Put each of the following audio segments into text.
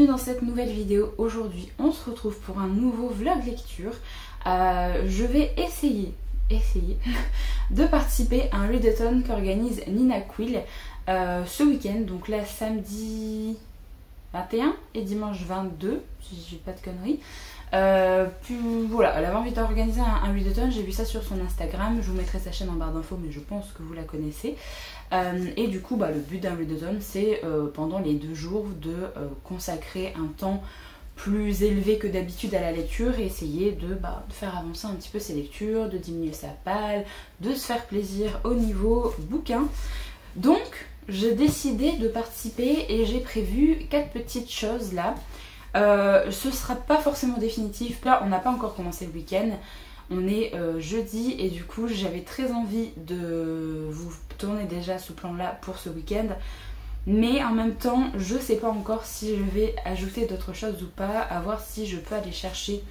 bienvenue dans cette nouvelle vidéo. Aujourd'hui on se retrouve pour un nouveau vlog lecture. Je vais essayer de participer à un readathon qu'organise Nina Quill ce week-end, donc là samedi 21 et dimanche 22, si je dis pas de conneries. Puis voilà, elle avait envie d'organiser un readathon, j'ai vu ça sur son Instagram, je vous mettrai sa chaîne en barre d'infos mais je pense que vous la connaissez. Et du coup le but d'un readathon c'est pendant les 2 jours de consacrer un temps plus élevé que d'habitude à la lecture et essayer de faire avancer un petit peu ses lectures, de diminuer sa palle, de se faire plaisir au niveau bouquin. Donc j'ai décidé de participer et j'ai prévu 4 petites choses là. Ce sera pas forcément définitif, là on n'a pas encore commencé le week-end, on est jeudi et du coup j'avais très envie de vous tourner déjà ce plan là pour ce week-end, mais en même temps je sais pas encore si je vais ajouter d'autres choses ou pas, à voir si je peux aller chercher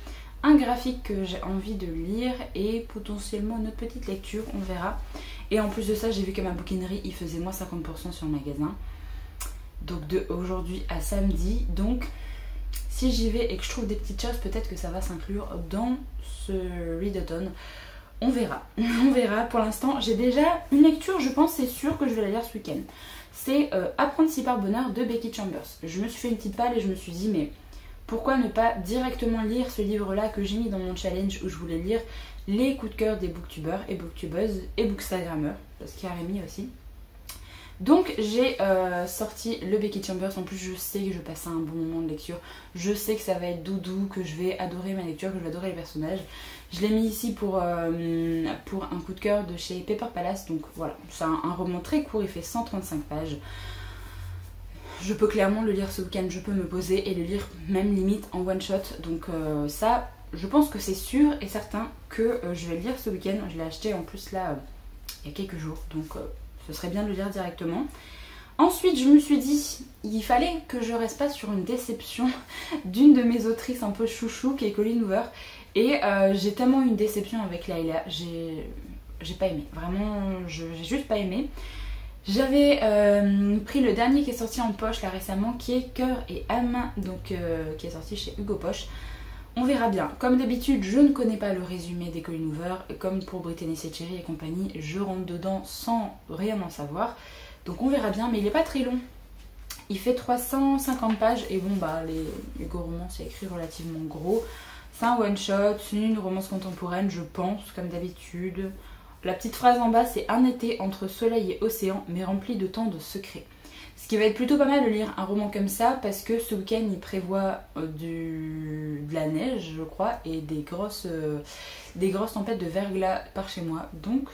un graphique que j'ai envie de lire et potentiellement une autre petite lecture, on verra. Et en plus de ça j'ai vu que ma bouquinerie il faisait moins 50% sur le magasin, donc de aujourd'hui à samedi, donc si j'y vais et que je trouve des petites choses, peut-être que ça va s'inclure dans ce readathon. On verra. On verra. Pour l'instant, j'ai déjà une lecture, je pense, c'est sûr que je vais la lire ce week-end. C'est Apprendre si par bonheur de Becky Chambers. Je me suis fait une petite palle et je me suis dit, mais pourquoi ne pas directement lire ce livre-là que j'ai mis dans mon challenge où je voulais lire les coups de cœur des booktubeurs et booktubeuses et bookstagrammeurs, parce qu'il y a Rémi aussi. Donc j'ai sorti le Becky Chambers, en plus je sais que je vais passer un bon moment de lecture, je sais que ça va être doudou, que je vais adorer ma lecture, que je vais adorer les personnages. Je l'ai mis ici pour un coup de cœur de chez Paper Palace, donc voilà, c'est un roman très court, il fait 135 pages. Je peux clairement le lire ce week-end, je peux me poser et le lire même limite en one shot, donc ça je pense que c'est sûr et certain que je vais le lire ce week-end. Je l'ai acheté en plus là il y a quelques jours, donc ce serait bien de le lire directement. Ensuite, je me suis dit, il fallait que je reste pas sur une déception d'une de mes autrices un peu chouchou, qui est Colleen Hoover. Et j'ai tellement eu une déception avec Layla, j'ai pas aimé. Vraiment, j'ai juste pas aimé. J'avais pris le dernier qui est sorti en poche là récemment, qui est Cœur et âme, donc qui est sorti chez Hugo Poche. On verra bien. Comme d'habitude, je ne connais pas le résumé des Colleen Hoover. Comme pour Brittany Setcheri et compagnie, je rentre dedans sans rien en savoir. Donc on verra bien, mais il n'est pas très long. Il fait 350 pages et bon les Hugo romans c'est écrit relativement gros. C'est un one shot, c'est une romance contemporaine je pense, comme d'habitude. La petite phrase en bas c'est un été entre soleil et océan mais rempli de tant de secrets. Ce qui va être plutôt pas mal de lire un roman comme ça parce que ce week-end il prévoit de la neige je crois et des grosses tempêtes de verglas par chez moi. Donc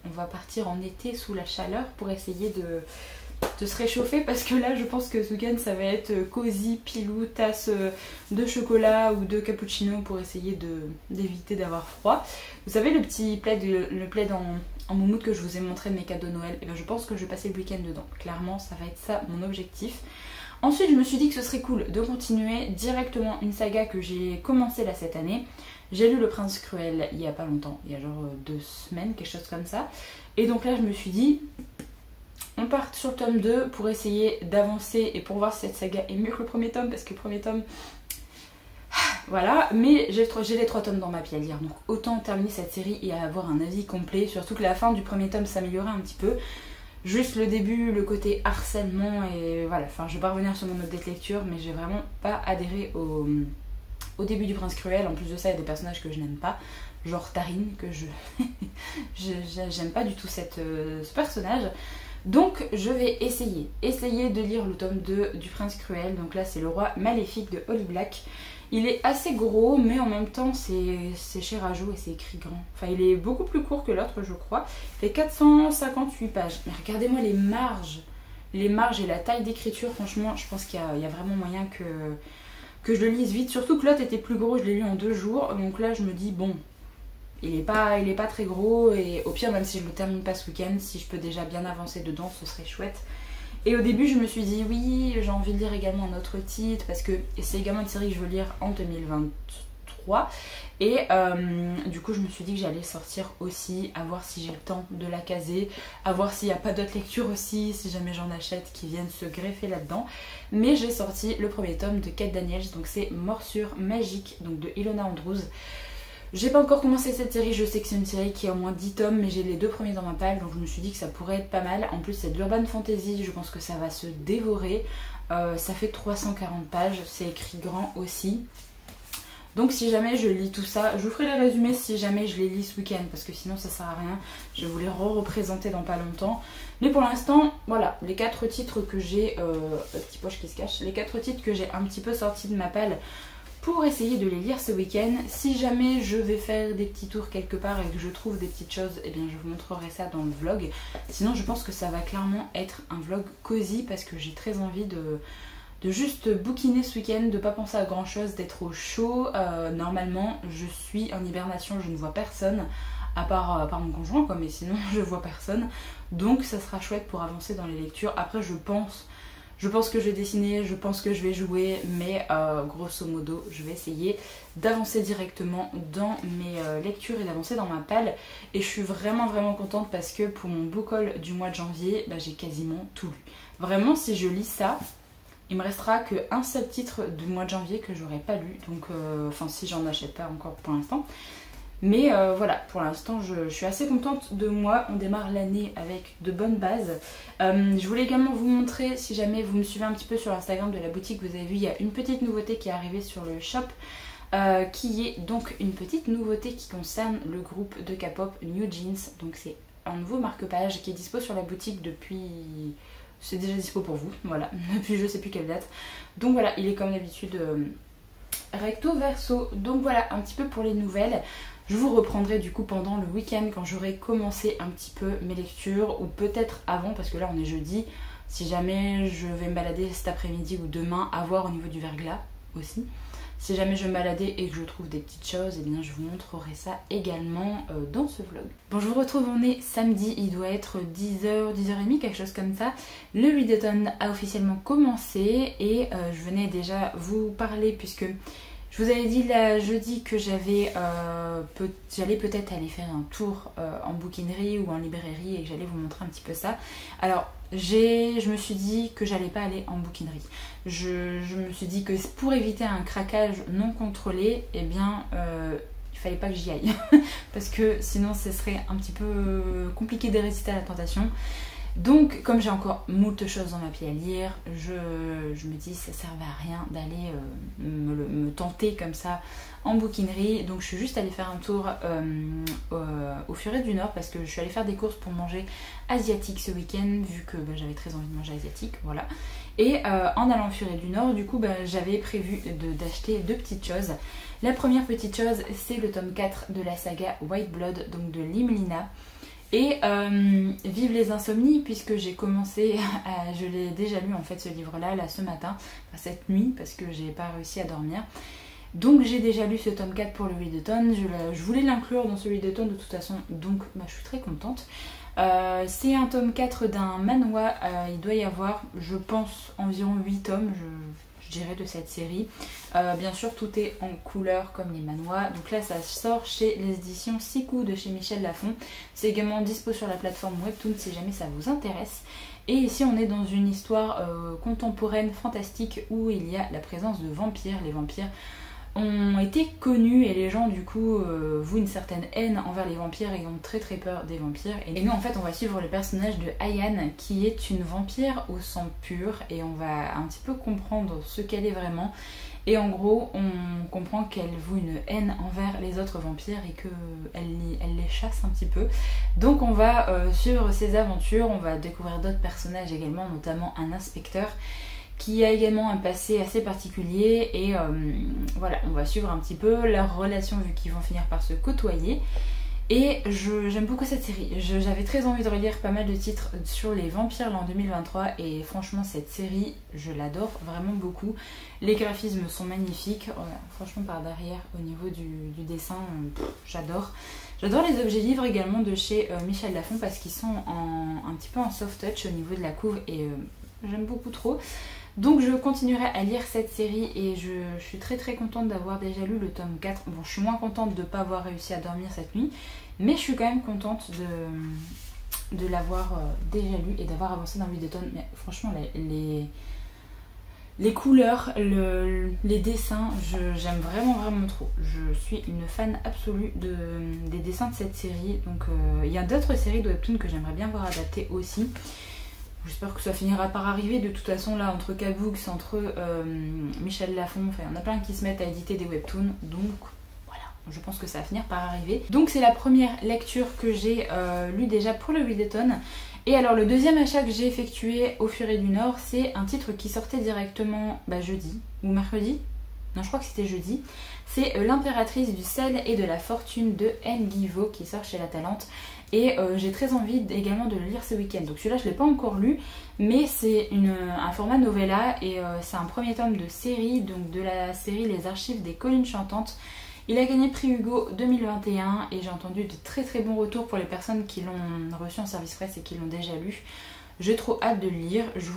on va partir en été sous la chaleur pour essayer de se réchauffer parce que là je pense que ce week-end ça va être cosy, pilou, tasse de chocolat ou de cappuccino pour essayer d'éviter d'avoir froid. Vous savez le petit plaid, le plaid en moumoute que je vous ai montré de mes cadeaux de Noël, et bien je pense que je vais passer le week-end dedans. Clairement ça va être ça mon objectif. Ensuite je me suis dit que ce serait cool de continuer directement une saga que j'ai commencé là cette année. J'ai lu Le Prince Cruel il y a pas longtemps, il y a genre 2 semaines, quelque chose comme ça. Et donc là je me suis dit, on part sur le tome 2 pour essayer d'avancer et pour voir si cette saga est mieux que le premier tome, parce que le premier tome... Voilà, mais j'ai les 3 tomes dans ma pied à lire, donc autant terminer cette série et avoir un avis complet, surtout que la fin du premier tome s'améliorait un petit peu. Juste le début, le côté harcèlement et voilà, enfin je vais pas revenir sur mon update lecture, mais j'ai vraiment pas adhéré au début du Prince Cruel. En plus de ça il y a des personnages que je n'aime pas, genre Tarine, que j'aime pas du tout ce personnage. Donc je vais essayer de lire le tome 2 du Prince Cruel, donc là c'est Le Roi Maléfique de Holly Black. Il est assez gros mais en même temps c'est chez Rajou et c'est écrit grand. Enfin il est beaucoup plus court que l'autre je crois. Il fait 458 pages. Mais regardez-moi les marges et la taille d'écriture, franchement je pense qu'il y a vraiment moyen que je le lise vite. Surtout que l'autre était plus gros, je l'ai lu en 2 jours. Donc là je me dis bon, il est pas très gros et au pire même si je le termine pas ce week-end, si je peux déjà bien avancer dedans ce serait chouette. Et au début je me suis dit oui j'ai envie de lire également un autre titre parce que c'est également une série que je veux lire en 2023 3. Et du coup je me suis dit que j'allais sortir aussi, à voir si j'ai le temps de la caser, à voir s'il n'y a pas d'autres lectures aussi, si jamais j'en achète qui viennent se greffer là-dedans. Mais j'ai sorti le premier tome de Kate Daniels, donc c'est Morsure Magique, donc de Ilona Andrews. J'ai pas encore commencé cette série, je sais que c'est une série qui a au moins 10 tomes, mais j'ai les 2 premiers dans ma palle, donc je me suis dit que ça pourrait être pas mal. En plus c'est de l'urban fantasy, je pense que ça va se dévorer. Ça fait 340 pages, c'est écrit grand aussi. Donc si jamais je lis tout ça, je vous ferai les résumés si jamais je les lis ce week-end, parce que sinon ça sert à rien, je vais vous les représenter dans pas longtemps. Mais pour l'instant, voilà, les 4 titres que j'ai, petit poche qui se cache, les 4 titres que j'ai un petit peu sortis de ma palle pour essayer de les lire ce week-end. Si jamais je vais faire des petits tours quelque part et que je trouve des petites choses, eh bien je vous montrerai ça dans le vlog. Sinon je pense que ça va clairement être un vlog cosy, parce que j'ai très envie de juste bouquiner ce week-end, de pas penser à grand chose, d'être au chaud. Normalement je suis en hibernation, je ne vois personne à part mon conjoint quoi, mais sinon je vois personne, donc ça sera chouette pour avancer dans les lectures. Après je pense que je vais dessiner, je pense que je vais jouer, mais grosso modo je vais essayer d'avancer directement dans mes lectures et d'avancer dans ma palle. Et je suis vraiment contente parce que pour mon book haul du mois de janvier, bah, j'ai quasiment tout lu. Vraiment si je lis ça, il me restera qu'un seul titre du mois de janvier que j'aurais pas lu, donc enfin si j'en achète pas encore pour l'instant. Mais voilà, pour l'instant je suis assez contente de moi, on démarre l'année avec de bonnes bases. Je voulais également vous montrer, si jamais vous me suivez un petit peu sur l'Instagram de la boutique, vous avez vu il y a une petite nouveauté qui est arrivée sur le shop, qui est donc une petite nouveauté qui concerne le groupe de K-pop New Jeans. Donc c'est un nouveau marque-page qui est dispo sur la boutique depuis... C'est déjà dispo pour vous, voilà, depuis je sais plus quelle date. Donc voilà, il est comme d'habitude recto verso. Donc voilà un petit peu pour les nouvelles. Je vous reprendrai du coup pendant le week-end quand j'aurai commencé un petit peu mes lectures, ou peut-être avant parce que là on est jeudi. Si jamais je vais me balader cet après-midi ou demain, à voir au niveau du verglas aussi. Si jamais je vais me balader et que je trouve des petites choses, et eh bien je vous montrerai ça également dans ce vlog. Bon, je vous retrouve, on est samedi, il doit être 10h, 10h30, quelque chose comme ça. Le readathon a officiellement commencé et je venais déjà vous parler puisque je vous avais dit là jeudi que j'allais peut-être aller faire un tour en bouquinerie ou en librairie et que j'allais vous montrer un petit peu ça. Alors je me suis dit que j'allais pas aller en bouquinerie. Je me suis dit que pour éviter un craquage non contrôlé, eh bien il fallait pas que j'y aille parce que sinon ce serait un petit peu compliqué de résister à la tentation. Donc comme j'ai encore moult choses dans ma pile à lire, je me dis ça servait à rien d'aller me tenter comme ça en bouquinerie. Donc je suis juste allée faire un tour au Furet du Nord parce que je suis allée faire des courses pour manger asiatique ce week-end vu que j'avais très envie de manger asiatique, voilà. Et en allant au Furet du Nord, du coup j'avais prévu d'acheter 2 petites choses. La première petite chose, c'est le tome 4 de la saga White Blood, donc de Limlina. Et vive les insomnies, puisque j'ai commencé je l'ai déjà lu en fait ce livre là ce matin, enfin, cette nuit, parce que j'ai pas réussi à dormir. Donc j'ai déjà lu ce tome 4 pour le readathon, je voulais l'inclure dans ce readathon de toute façon, donc je suis très contente. C'est un tome 4 d'un manhwa, il doit y avoir je pense environ 8 tomes je dirais de cette série. Bien sûr tout est en couleur comme les manhwas, donc là ça sort chez les éditions Siku de chez Michel Lafon. C'est également dispo sur la plateforme Webtoon si jamais ça vous intéresse. Et ici on est dans une histoire contemporaine fantastique où il y a la présence de vampires. Les vampires ont été connus et les gens du coup vouent une certaine haine envers les vampires et ont très peur des vampires. Et nous en fait on va suivre le personnage de Ayane qui est une vampire au sang pur et on va un petit peu comprendre ce qu'elle est vraiment. Et en gros on comprend qu'elle voue une haine envers les autres vampires et qu'elle les chasse un petit peu. Donc on va suivre ses aventures, on va découvrir d'autres personnages également, notamment un inspecteur qui a également un passé assez particulier et voilà, on va suivre un petit peu leur relation vu qu'ils vont finir par se côtoyer. Et j'aime beaucoup cette série, j'avais très envie de relire pas mal de titres sur les vampires là en 2023 et franchement cette série je l'adore vraiment beaucoup. Les graphismes sont magnifiques, voilà, franchement par derrière au niveau du dessin j'adore. J'adore les objets livres également de chez Michel Lafon parce qu'ils sont un petit peu en soft touch au niveau de la couve et j'aime beaucoup trop. Donc je continuerai à lire cette série et je suis très contente d'avoir déjà lu le tome 4. Bon, je suis moins contente de ne pas avoir réussi à dormir cette nuit, mais je suis quand même contente de l'avoir déjà lu et d'avoir avancé dans Ludeton. Mais franchement, les couleurs, les dessins, j'aime vraiment trop. Je suis une fan absolue des dessins de cette série. Donc il y a d'autres séries de webtoons que j'aimerais bien voir adaptées aussi. J'espère que ça finira par arriver. De toute façon, là, entre K-Books, entre Michel Lafon, enfin, il y en a plein qui se mettent à éditer des webtoons. Donc voilà, je pense que ça va finir par arriver. Donc c'est la première lecture que j'ai lue déjà pour le Ludeton. Et alors le deuxième achat que j'ai effectué au Furet du Nord, c'est un titre qui sortait directement jeudi ou mercredi. Non, je crois que c'était jeudi. C'est L'impératrice du sel et de la fortune de N. Guilvaux qui sort chez La Talente. Et j'ai très envie également de le lire ce week-end. Donc celui-là, je ne l'ai pas encore lu, mais c'est un format novella et c'est un premier tome de série, donc de la série Les Archives des Collines Chantantes. Il a gagné prix Hugo 2021 et j'ai entendu de très bons retours pour les personnes qui l'ont reçu en service presse et qui l'ont déjà lu. J'ai trop hâte de le lire. Je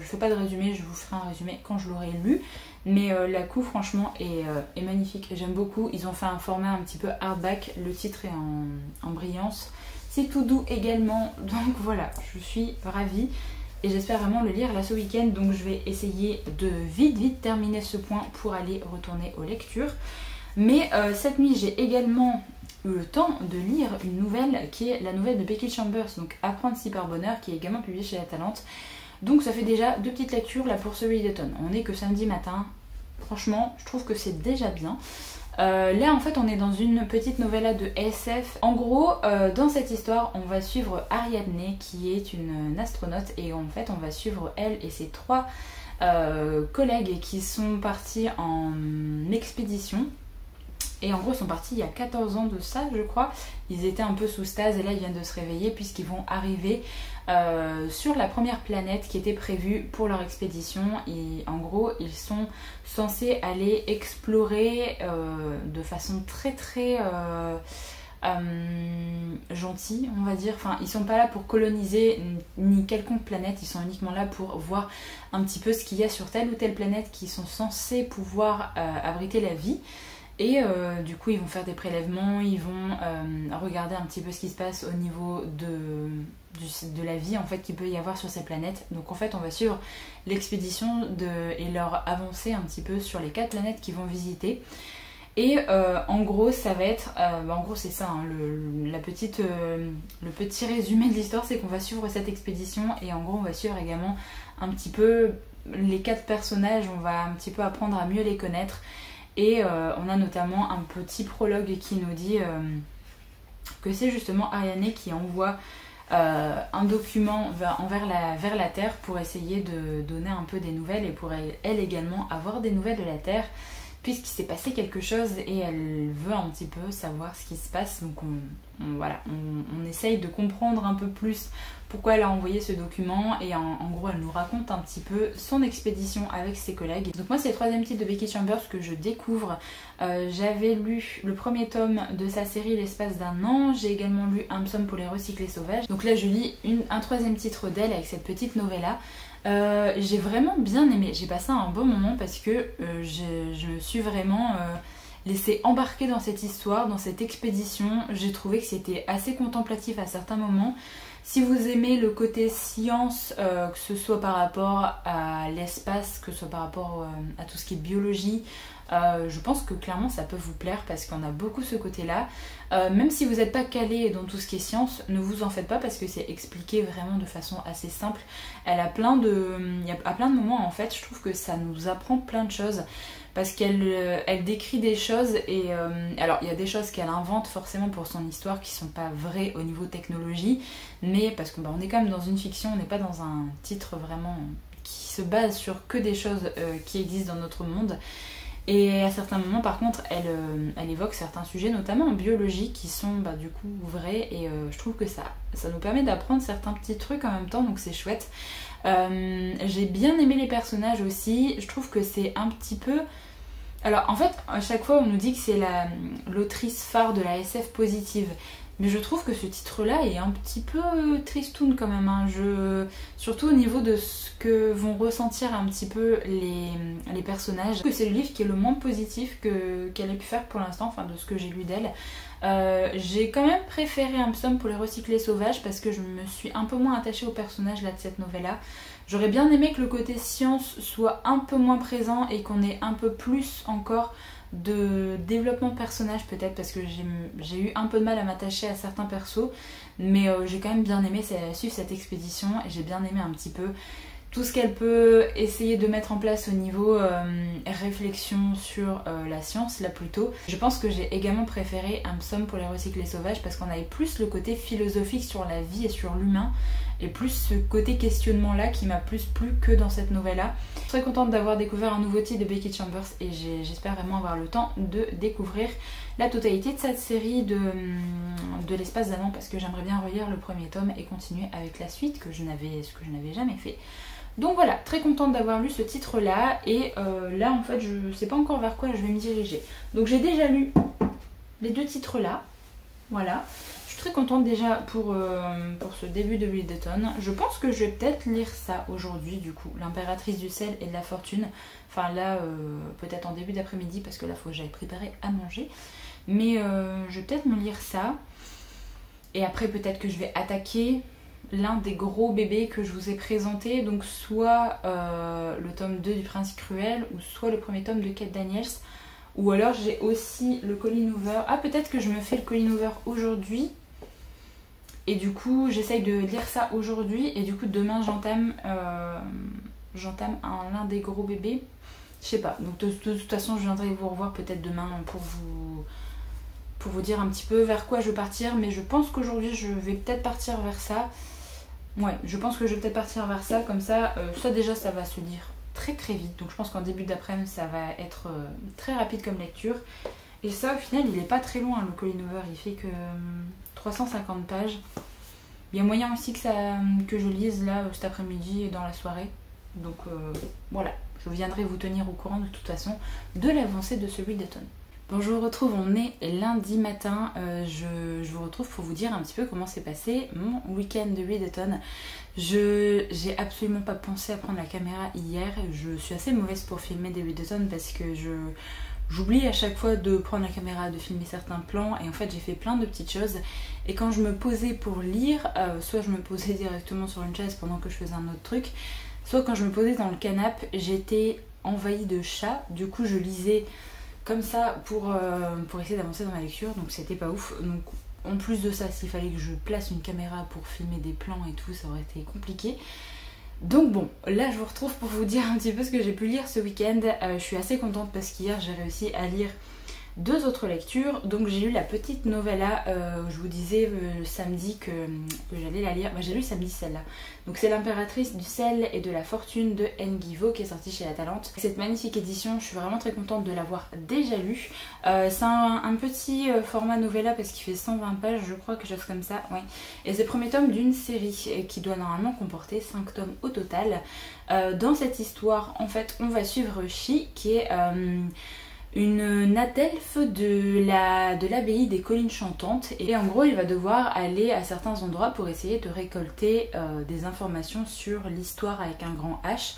fais pas de résumé, je vous ferai un résumé quand je l'aurai lu. Mais la couve franchement est magnifique. J'aime beaucoup. Ils ont fait un format un petit peu hardback. Le titre est en brillance. C'est tout doux également. Donc voilà, je suis ravie. Et j'espère vraiment le lire là ce week-end. Donc je vais essayer de vite terminer ce point pour aller retourner aux lectures. Mais cette nuit, j'ai également eu le temps de lire une nouvelle qui est la nouvelle de Becky Chambers, donc Apprendre si par bonheur, qui est également publiée chez La Talente. Donc ça fait déjà 2 petites lectures là pour ce Ludeton. On n'est que samedi matin. Franchement, je trouve que c'est déjà bien. Là en fait on est dans une petite novella de SF. En gros dans cette histoire on va suivre Ariadne qui est une astronaute et en fait on va suivre elle et ses 3 collègues qui sont partis en expédition. Et en gros ils sont partis il y a 14 ans de ça je crois. Ils étaient un peu sous stase et là ils viennent de se réveiller puisqu'ils vont arriver sur la première planète qui était prévue pour leur expédition. Et en gros ils sont censés aller explorer de façon très gentille on va dire. Enfin ils sont pas là pour coloniser ni quelconque planète, ils sont uniquement là pour voir un petit peu ce qu'il y a sur telle ou telle planète qui sont censés pouvoir abriter la vie. Et du coup ils vont faire des prélèvements, ils vont regarder un petit peu ce qui se passe au niveau de la vie en fait qu'il peut y avoir sur ces planètes. Donc en fait on va suivre l'expédition et leur avancer un petit peu sur les 4 planètes qu'ils vont visiter. Et en gros ça va être, en gros c'est ça, hein, le petit résumé de l'histoire, c'est qu'on va suivre cette expédition et en gros on va suivre également un petit peu les 4 personnages, on va un petit peu apprendre à mieux les connaître. Et on a notamment un petit prologue qui nous dit que c'est justement Ariadne qui envoie un document vers la Terre pour essayer de donner un peu des nouvelles et pour elle également avoir des nouvelles de la Terre puisqu'il s'est passé quelque chose et elle veut un petit peu savoir ce qui se passe. Donc on essaye de comprendre un peu plus pourquoi elle a envoyé ce document et en gros elle nous raconte un petit peu son expédition avec ses collègues. Donc moi c'est le 3e titre de Becky Chambers que je découvre. J'avais lu le premier tome de sa série l'espace d'un an, j'ai également lu Un psaume pour les recyclés sauvages. Donc là je lis un 3e titre d'elle avec cette petite novella. J'ai vraiment bien aimé, j'ai passé un bon moment parce que je me suis vraiment laissée embarquer dans cette histoire, dans cette expédition. J'ai trouvé que c'était assez contemplatif à certains moments. Si vous aimez le côté science, que ce soit par rapport à l'espace, que ce soit par rapport à tout ce qui est biologie, je pense que clairement ça peut vous plaire parce qu'on a beaucoup ce côté-là. Même si vous n'êtes pas calé dans tout ce qui est science, ne vous en faites pas parce que c'est expliqué vraiment de façon assez simple. À plein de moments en fait, je trouve que ça nous apprend plein de choses. Parce qu'elle décrit des choses et alors il y a des choses qu'elle invente forcément pour son histoire qui sont pas vraies au niveau technologie, mais parce qu'on est quand même dans une fiction, on n'est pas dans un titre vraiment qui se base sur que des choses qui existent dans notre monde. Et à certains moments par contre elle évoque certains sujets notamment en biologie qui sont du coup vrais et je trouve que ça nous permet d'apprendre certains petits trucs en même temps, donc c'est chouette. J'ai bien aimé les personnages aussi, je trouve que c'est un petit peu Alors en fait, à chaque fois on nous dit que c'est l'autrice phare de la SF positive. Mais je trouve que ce titre-là est un petit peu tristoun quand même. Hein. Surtout au niveau de ce que vont ressentir un petit peu les personnages. Je trouve que c'est le livre qui est le moins positif qu'elle ait pu faire pour l'instant, enfin de ce que j'ai lu d'elle. J'ai quand même préféré un psaume pour les recyclés sauvages parce que je me suis un peu moins attachée au personnage là de cette novella. J'aurais bien aimé que le côté science soit un peu moins présent et qu'on ait un peu plus encore de développement de personnage peut-être parce que j'ai eu un peu de mal à m'attacher à certains persos, mais j'ai quand même bien aimé suivre cette expédition et j'ai bien aimé un petit peu tout ce qu'elle peut essayer de mettre en place au niveau réflexion sur la science là plutôt. Je pense que j'ai également préféré un psaume pour les recyclés sauvages parce qu'on avait plus le côté philosophique sur la vie et sur l'humain et plus ce côté questionnement là qui m'a plus plu que dans cette novella. Je suis très contente d'avoir découvert un nouveau titre de Becky Chambers et j'espère vraiment avoir le temps de découvrir la totalité de cette série de l'espace d'Adam parce que j'aimerais bien relire le premier tome et continuer avec la suite ce que je n'avais jamais fait. Donc voilà, très contente d'avoir lu ce titre là et là en fait je sais pas encore vers quoi je vais me diriger. Donc j'ai déjà lu les deux titres là, voilà. Je suis très contente déjà pour ce début de l'huile d'automne. Je pense que je vais peut-être lire ça aujourd'hui du coup, l'impératrice du sel et de la fortune. Enfin là peut-être en début d'après-midi parce que là faut que j'aille préparer à manger. Mais je vais peut-être me lire ça et après peut-être que je vais attaquer l'un des gros bébés que je vous ai présenté, donc soit le tome 2 du Prince Cruel ou soit le premier tome de Kate Daniels, ou alors j'ai aussi le Colleen Hoover. Ah peut-être que je me fais le Colleen Hoover aujourd'hui et du coup j'essaye de lire ça aujourd'hui et du coup demain j'entame l'un des gros bébés, je sais pas, donc de toute façon je viendrai vous revoir peut-être demain pour vous dire un petit peu vers quoi je vais partir, mais je pense qu'aujourd'hui je vais peut-être partir vers ça. Ouais, je pense que je vais peut-être partir vers ça, comme ça, ça déjà ça va se lire très très vite, donc je pense qu'en début d'après-midi ça va être très rapide comme lecture. Et ça au final il est pas très loin le Colleen Hoover, il fait que 350 pages. Il y a moyen aussi que je lise là cet après-midi et dans la soirée, donc voilà, je viendrai vous tenir au courant de toute façon de l'avancée de celui d'automne. Bon, je vous retrouve, on est lundi matin, je vous retrouve pour vous dire un petit peu comment s'est passé mon week-end de l'huile d'automne. J'ai absolument pas pensé à prendre la caméra hier, je suis assez mauvaise pour filmer des huiles d'automne parce que j'oublie à chaque fois de prendre la caméra, de filmer certains plans et en fait j'ai fait plein de petites choses et quand je me posais pour lire, soit je me posais directement sur une chaise pendant que je faisais un autre truc, soit quand je me posais dans le canapé, j'étais envahie de chats, du coup je lisais comme ça pour essayer d'avancer dans ma lecture, donc c'était pas ouf. Donc en plus de ça, s'il fallait que je place une caméra pour filmer des plans et tout, ça aurait été compliqué. Donc bon, là je vous retrouve pour vous dire un petit peu ce que j'ai pu lire ce week-end. Je suis assez contente parce qu'hier j'ai réussi à lire 2 autres lectures. Donc j'ai lu la petite novella, je vous disais samedi que j'allais la lire. Bah, j'ai lu samedi celle-là. Donc c'est l'impératrice du sel et de la fortune de Nguivo qui est sortie chez La Talente. Cette magnifique édition, je suis vraiment très contente de l'avoir déjà lue. C'est un petit format novella parce qu'il fait 120 pages, je crois, quelque chose comme ça. Ouais. Et c'est le premier tome d'une série qui doit normalement comporter 5 tomes au total. Dans cette histoire, en fait, on va suivre Chi qui est une natelfe de l'abbaye des collines chantantes et en gros il va devoir aller à certains endroits pour essayer de récolter des informations sur l'histoire avec un grand H,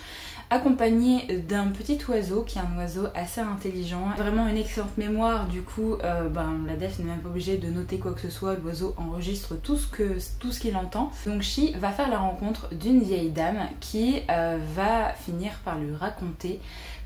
accompagné d'un petit oiseau qui est un oiseau assez intelligent, vraiment une excellente mémoire, du coup la Delphe n'est même pas obligée de noter quoi que ce soit, l'oiseau enregistre tout ce qu'il entend. Donc Chi va faire la rencontre d'une vieille dame qui va finir par lui raconter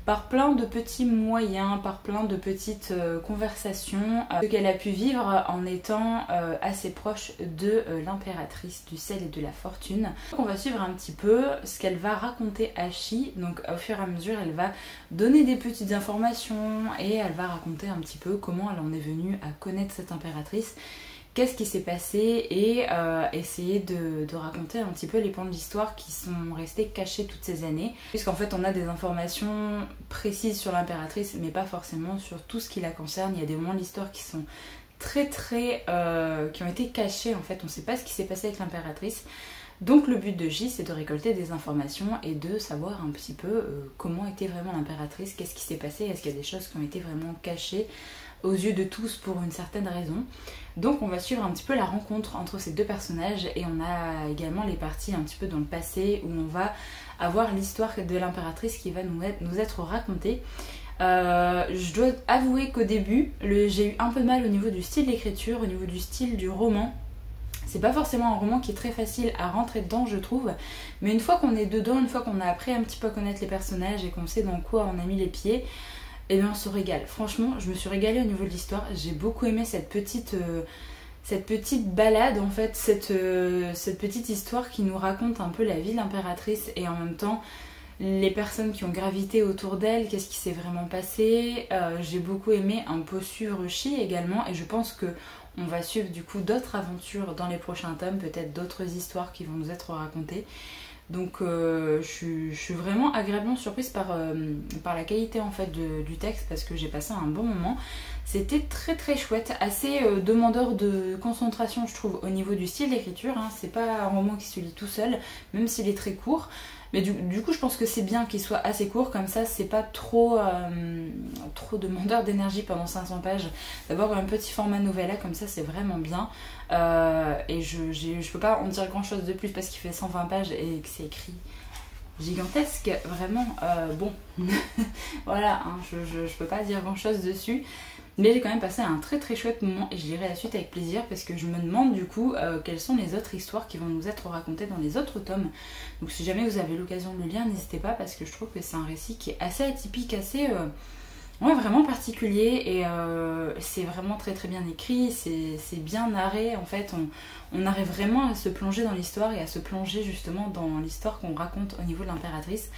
par plein de petits moyens, par plein de petites conversations, ce qu'elle a pu vivre en étant assez proche de l'impératrice du sel et de la fortune. Donc on va suivre un petit peu ce qu'elle va raconter à Chi, donc au fur et à mesure elle va donner des petites informations et elle va raconter un petit peu comment elle en est venue à connaître cette impératrice, qu'est-ce qui s'est passé et essayer de raconter un petit peu les pans de l'histoire qui sont restés cachés toutes ces années. Puisqu'en fait on a des informations précises sur l'impératrice mais pas forcément sur tout ce qui la concerne. Il y a des moments de l'histoire qui sont qui ont été cachés en fait, on ne sait pas ce qui s'est passé avec l'impératrice. Donc le but de J, c'est de récolter des informations et de savoir un petit peu comment était vraiment l'impératrice, qu'est-ce qui s'est passé, est-ce qu'il y a des choses qui ont été vraiment cachées aux yeux de tous pour une certaine raison. Donc on va suivre un petit peu la rencontre entre ces deux personnages et on a également les parties un petit peu dans le passé où on va avoir l'histoire de l'impératrice qui va nous être racontée. Je dois avouer qu'au début, j'ai eu un peu de mal au niveau du style d'écriture, au niveau du style du roman. C'est pas forcément un roman qui est très facile à rentrer dedans, je trouve, mais une fois qu'on est dedans, une fois qu'on a appris un petit peu à connaître les personnages et qu'on sait dans quoi on a mis les pieds, et bien on se régale. Franchement, je me suis régalée au niveau de l'histoire. J'ai beaucoup aimé cette petite balade, en fait, cette petite histoire qui nous raconte un peu la vie de l'impératrice et en même temps les personnes qui ont gravité autour d'elle, qu'est-ce qui s'est vraiment passé. J'ai beaucoup aimé un peu suivre Chi également et je pense que on va suivre du coup d'autres aventures dans les prochains tomes, peut-être d'autres histoires qui vont nous être racontées. Donc je suis vraiment agréablement surprise par la qualité en fait du texte parce que j'ai passé un bon moment. C'était très très chouette, assez demandeur de concentration je trouve au niveau du style d'écriture. Hein. C'est pas un roman qui se lit tout seul, même s'il est très court. Mais du coup je pense que c'est bien qu'il soit assez court, comme ça c'est pas trop demandeur d'énergie pendant 500 pages. D'avoir un petit format novella comme ça c'est vraiment bien. Et je peux pas en dire grand chose de plus parce qu'il fait 120 pages et que c'est écrit gigantesque, vraiment bon. Voilà, hein, je peux pas dire grand chose dessus. Mais j'ai quand même passé un très très chouette moment et je lirai la suite avec plaisir parce que je me demande du coup quelles sont les autres histoires qui vont nous être racontées dans les autres tomes. Donc si jamais vous avez l'occasion de le lire, n'hésitez pas parce que je trouve que c'est un récit qui est assez atypique, assez vraiment particulier et c'est vraiment très très bien écrit, c'est bien narré en fait. On arrive vraiment à se plonger dans l'histoire et à se plonger justement dans l'histoire qu'on raconte au niveau de l'impératrice,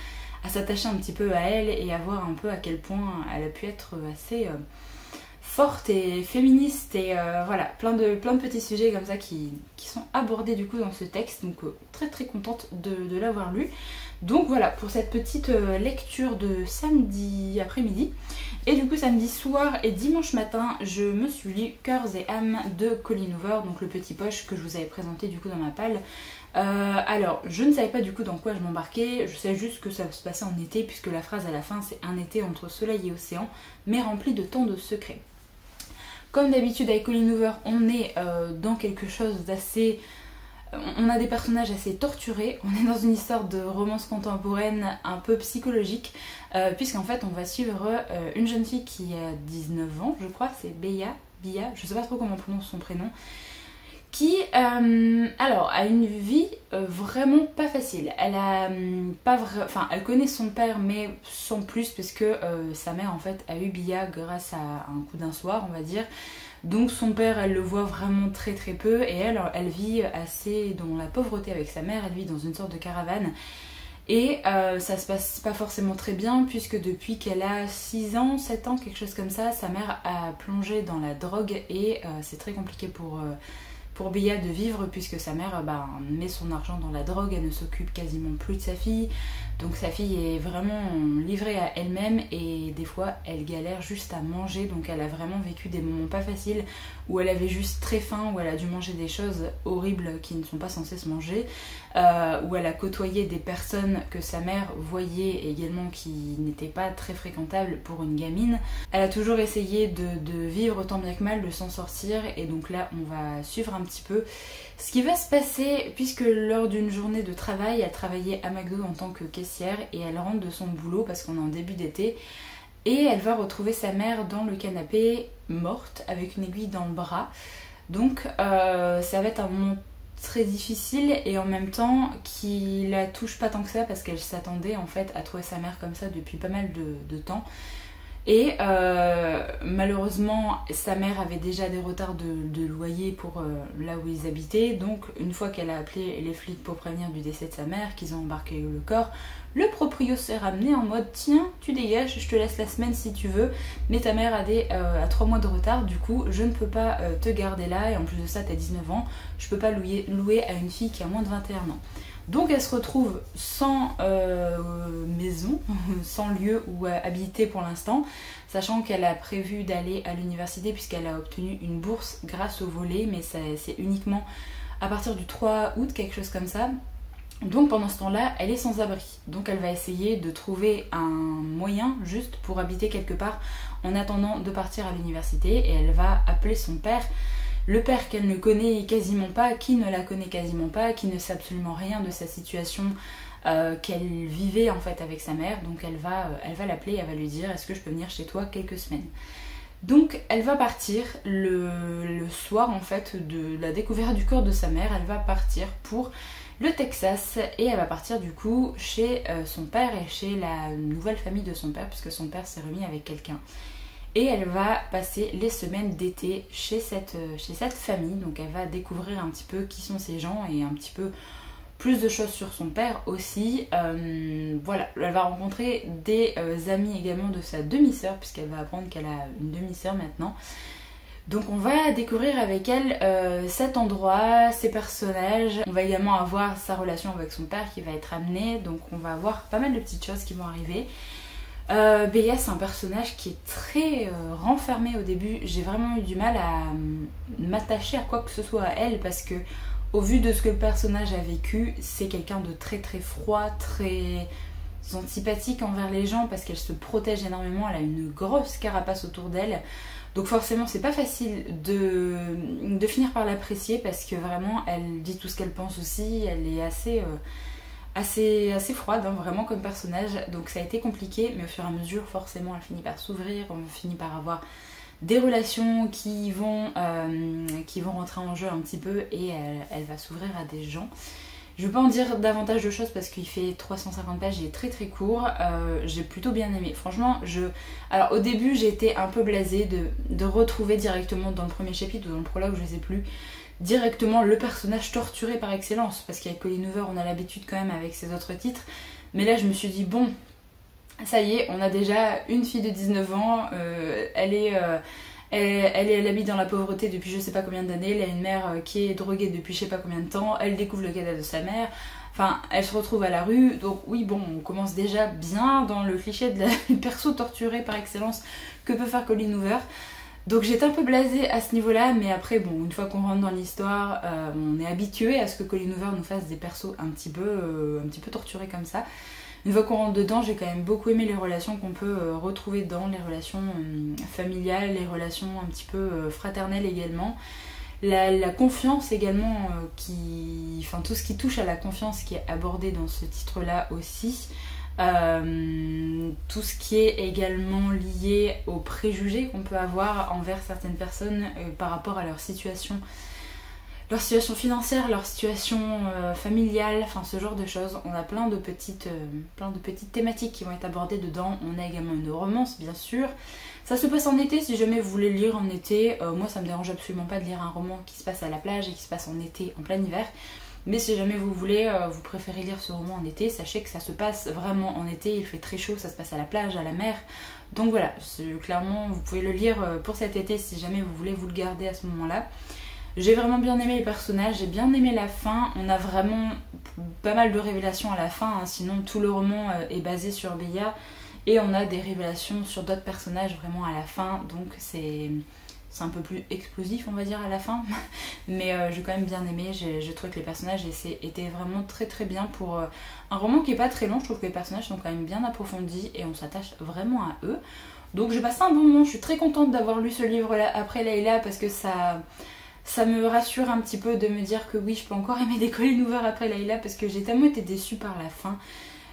à s'attacher un petit peu à elle et à voir un peu à quel point elle a pu être assez... forte et féministe et voilà, plein de petits sujets comme ça qui sont abordés du coup dans ce texte, donc très très contente de l'avoir lu. Donc voilà pour cette petite lecture de samedi après-midi. Et du coup samedi soir et dimanche matin je me suis lu Cœurs et âmes de Colleen Hoover, donc le petit poche que je vous avais présenté du coup dans ma palle. Alors je ne savais pas du coup dans quoi je m'embarquais, je savais juste que ça se passait en été puisque la phrase à la fin c'est un été entre soleil et océan mais rempli de tant de secrets. Comme d'habitude avec Colleen Hoover, on est dans quelque chose d'assez... On a des personnages assez torturés, on est dans une histoire de romance contemporaine un peu psychologique, puisqu'en fait on va suivre une jeune fille qui a 19 ans, je crois, c'est Bia, je sais pas trop comment on prononce son prénom, qui alors a une vie vraiment pas facile. Elle a elle connaît son père mais sans plus parce que sa mère en fait a eu Bia grâce à un coup d'un soir on va dire. Donc son père elle le voit vraiment très très peu et elle vit assez dans la pauvreté avec sa mère, elle vit dans une sorte de caravane. Et ça se passe pas forcément très bien puisque depuis qu'elle a 6 ans, 7 ans, quelque chose comme ça, sa mère a plongé dans la drogue et c'est très compliqué pour Bia de vivre puisque sa mère met son argent dans la drogue, elle ne s'occupe quasiment plus de sa fille. Donc sa fille est vraiment livrée à elle-même et des fois elle galère juste à manger, donc elle a vraiment vécu des moments pas faciles où elle avait juste très faim, où elle a dû manger des choses horribles qui ne sont pas censées se manger, où elle a côtoyé des personnes que sa mère voyait également qui n'étaient pas très fréquentables pour une gamine. Elle a toujours essayé de vivre tant bien que mal, de s'en sortir et donc là on va suivre un petit peu ce qui va se passer puisque lors d'une journée de travail, elle travaillait à McDo en tant que caissière et elle rentre de son boulot parce qu'on est en début d'été et elle va retrouver sa mère dans le canapé morte avec une aiguille dans le bras. Donc ça va être un moment très difficile et en même temps qui la touche pas tant que ça parce qu'elle s'attendait en fait à trouver sa mère comme ça depuis pas mal de temps. Et malheureusement sa mère avait déjà des retards de loyer pour là où ils habitaient, donc une fois qu'elle a appelé les flics pour prévenir du décès de sa mère, qu'ils ont embarqué le corps, le proprio s'est ramené en mode tiens tu dégages, je te laisse la semaine si tu veux, mais ta mère a 3 mois de retard, du coup je ne peux pas te garder là et en plus de ça t'as 19 ans, je peux pas louer à une fille qui a moins de 21 ans. Donc elle se retrouve sans maison, sans lieu où habiter pour l'instant, sachant qu'elle a prévu d'aller à l'université puisqu'elle a obtenu une bourse grâce au volley, mais c'est uniquement à partir du 3 août, quelque chose comme ça. Donc pendant ce temps-là, elle est sans abri. Donc elle va essayer de trouver un moyen juste pour habiter quelque part en attendant de partir à l'université. Et elle va appeler son père, le père qu'elle ne connaît quasiment pas, qui ne la connaît quasiment pas, qui ne sait absolument rien de sa situation qu'elle vivait en fait avec sa mère. Donc elle va l'appeler, elle va lui dire: est-ce que je peux venir chez toi quelques semaines? Donc elle va partir le soir en fait de la découverte du corps de sa mère. Elle va partir pour le Texas et elle va partir du coup chez son père et chez la nouvelle famille de son père, puisque son père s'est remis avec quelqu'un. Et elle va passer les semaines d'été chez cette famille. Donc elle va découvrir un petit peu qui sont ces gens et un petit peu plus de choses sur son père aussi. Voilà, elle va rencontrer des amis également de sa demi-sœur, puisqu'elle va apprendre qu'elle a une demi-sœur maintenant. Donc on va découvrir avec elle cet endroit, ses personnages. On va également avoir sa relation avec son père qui va être amenée. Donc on va avoir pas mal de petites choses qui vont arriver. Beya, c'est un personnage qui est très renfermé au début. J'ai vraiment eu du mal à m'attacher à quoi que ce soit à elle, parce que au vu de ce que le personnage a vécu, c'est quelqu'un de très très froid, très antipathique envers les gens, parce qu'elle se protège énormément, elle a une grosse carapace autour d'elle. Donc forcément c'est pas facile de finir par l'apprécier, parce que vraiment elle dit tout ce qu'elle pense aussi, elle est assez froide, hein, vraiment comme personnage. Donc ça a été compliqué, mais au fur et à mesure forcément elle finit par s'ouvrir, on finit par avoir des relations qui vont rentrer en jeu un petit peu, et elle va s'ouvrir à des gens. Je ne vais pas en dire davantage de choses parce qu'il fait 350 pages, il est très très court. J'ai plutôt bien aimé. Franchement, alors au début j'ai été un peu blasée de retrouver directement dans le premier chapitre ou dans le prologue, je sais plus, directement le personnage torturé par excellence. Parce qu'avec Colleen Hoover on a l'habitude quand même avec ses autres titres. Mais là je me suis dit bon, ça y est, on a déjà une fille de 19 ans, elle habite dans la pauvreté depuis je sais pas combien d'années, elle a une mère qui est droguée depuis je sais pas combien de temps, elle découvre le cadavre de sa mère, enfin elle se retrouve à la rue. Donc oui bon, on commence déjà bien dans le cliché de la perso torturée par excellence que peut faire Colleen Hoover. Donc j'étais un peu blasée à ce niveau-là, mais après bon, une fois qu'on rentre dans l'histoire, on est habitué à ce que Colleen Hoover nous fasse des persos un petit peu torturés comme ça. Une fois qu'on rentre dedans, j'ai quand même beaucoup aimé les relations qu'on peut retrouver dans les relations familiales, les relations un petit peu fraternelles également. La confiance également, enfin tout ce qui touche à la confiance qui est abordé dans ce titre-là aussi. Tout ce qui est également lié aux préjugés qu'on peut avoir envers certaines personnes par rapport à leur situation financière, leur situation familiale, enfin ce genre de choses. On a plein de petites thématiques qui vont être abordées dedans. On a également une romance bien sûr. Ça se passe en été, si jamais vous voulez lire en été. Moi ça me dérange absolument pas de lire un roman qui se passe à la plage et qui se passe en été, en plein hiver. Mais si jamais vous voulez, vous préférez lire ce roman en été, sachez que ça se passe vraiment en été, il fait très chaud, ça se passe à la plage, à la mer. Donc voilà, clairement vous pouvez le lire pour cet été si jamais vous voulez vous le garder à ce moment-là. J'ai vraiment bien aimé les personnages, j'ai bien aimé la fin. On a vraiment pas mal de révélations à la fin, hein. Sinon tout le roman est basé sur Beya. Et on a des révélations sur d'autres personnages vraiment à la fin. Donc c'est un peu plus explosif on va dire à la fin. Mais j'ai quand même bien aimé, j'ai trouvé que les personnages étaient vraiment très très bien pour un roman qui est pas très long. Je trouve que les personnages sont quand même bien approfondis et on s'attache vraiment à eux. Donc j'ai passé un bon moment, je suis très contente d'avoir lu ce livre-là après Layla, parce que ça me rassure un petit peu de me dire que oui, je peux encore aimer des Colleen Hoover après Layla, parce que j'ai tellement été déçue par la fin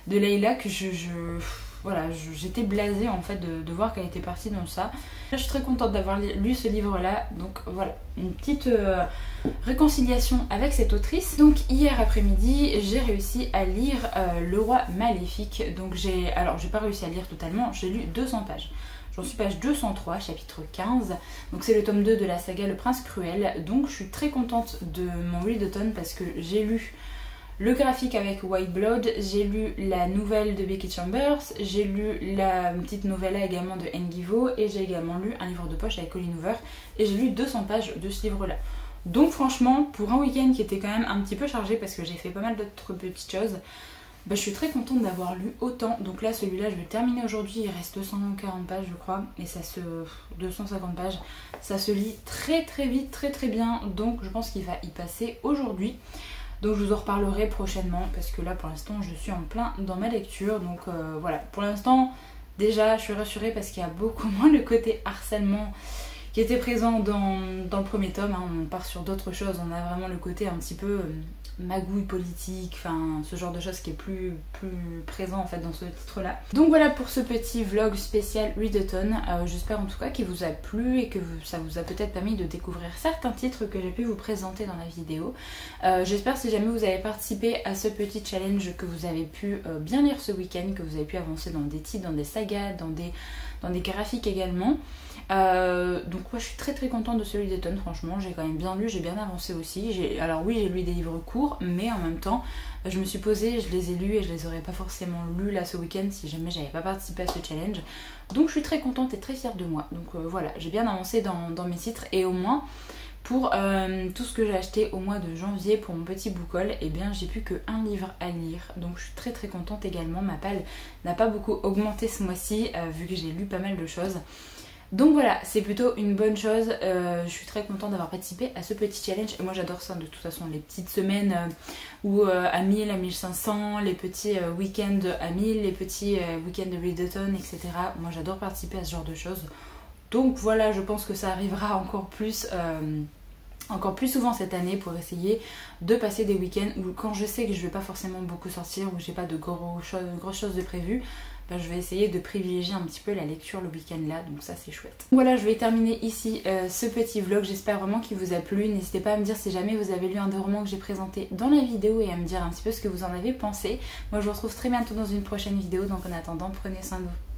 de Layla que j'étais blasée en fait de voir qu'elle était partie dans ça. Là, je suis très contente d'avoir lu ce livre-là, donc voilà, une petite réconciliation avec cette autrice. Donc hier après-midi, j'ai réussi à lire Le Roi Maléfique. Donc j'ai pas réussi à lire totalement, j'ai lu 200 pages. J'en suis page 203, chapitre 15. Donc c'est le tome 2 de la saga Le Prince Cruel. Donc je suis très contente de mon read d'automne parce que j'ai lu le graphique avec White Blood, j'ai lu la nouvelle de Becky Chambers, j'ai lu la petite novella également de Engivo, et j'ai également lu un livre de poche avec Colleen Hoover, et j'ai lu 200 pages de ce livre-là. Donc franchement, pour un week-end qui était quand même un petit peu chargé parce que j'ai fait pas mal d'autres petites choses, je suis très contente d'avoir lu autant. Donc là celui-là je vais le terminer aujourd'hui, il reste 240 pages je crois, et 250 pages, ça se lit très très vite, très très bien, donc je pense qu'il va y passer aujourd'hui. Donc je vous en reparlerai prochainement parce que là pour l'instant je suis en plein dans ma lecture. Donc voilà, pour l'instant déjà je suis rassurée parce qu'il y a beaucoup moins le côté harcèlement qui était présent dans le premier tome, hein. On part sur d'autres choses, on a vraiment le côté un petit peu magouille politique, enfin ce genre de choses qui est plus présent en fait dans ce titre là. Donc voilà pour ce petit vlog spécial Readathon, j'espère en tout cas qu'il vous a plu et que ça vous a peut-être permis de découvrir certains titres que j'ai pu vous présenter dans la vidéo. J'espère si jamais vous avez participé à ce petit challenge que vous avez pu bien lire ce week-end, que vous avez pu avancer dans des titres, dans des sagas, dans des graphiques également. Donc moi je suis très très contente de celui d'Eton, franchement j'ai quand même bien lu, j'ai bien avancé aussi. Alors oui j'ai lu des livres courts, mais en même temps je me suis posée, je les ai lus et je les aurais pas forcément lus là ce week-end si jamais j'avais pas participé à ce challenge. Donc je suis très contente et très fière de moi. Donc voilà, j'ai bien avancé dans mes titres, et au moins pour tout ce que j'ai acheté au mois de janvier pour mon petit book haul, et bien j'ai plus qu'un livre à lire. Donc je suis très très contente également, ma palle n'a pas beaucoup augmenté ce mois-ci vu que j'ai lu pas mal de choses. Donc voilà, c'est plutôt une bonne chose, je suis très contente d'avoir participé à ce petit challenge, et moi j'adore ça de toute façon, les petites semaines où à 1000, à 1500, les petits week-ends à 1000, les petits week-ends de Readathon, etc. Moi j'adore participer à ce genre de choses, donc voilà, je pense que ça arrivera encore plus souvent cette année pour essayer de passer des week-ends où quand je sais que je vais pas forcément beaucoup sortir, où j'ai pas de grosses choses de prévues, je vais essayer de privilégier un petit peu la lecture le week-end là, donc ça c'est chouette. Voilà, je vais terminer ici ce petit vlog, j'espère vraiment qu'il vous a plu. N'hésitez pas à me dire si jamais vous avez lu un des romans que j'ai présenté dans la vidéo et à me dire un petit peu ce que vous en avez pensé. Moi je vous retrouve très bientôt dans une prochaine vidéo, donc en attendant prenez soin de vous.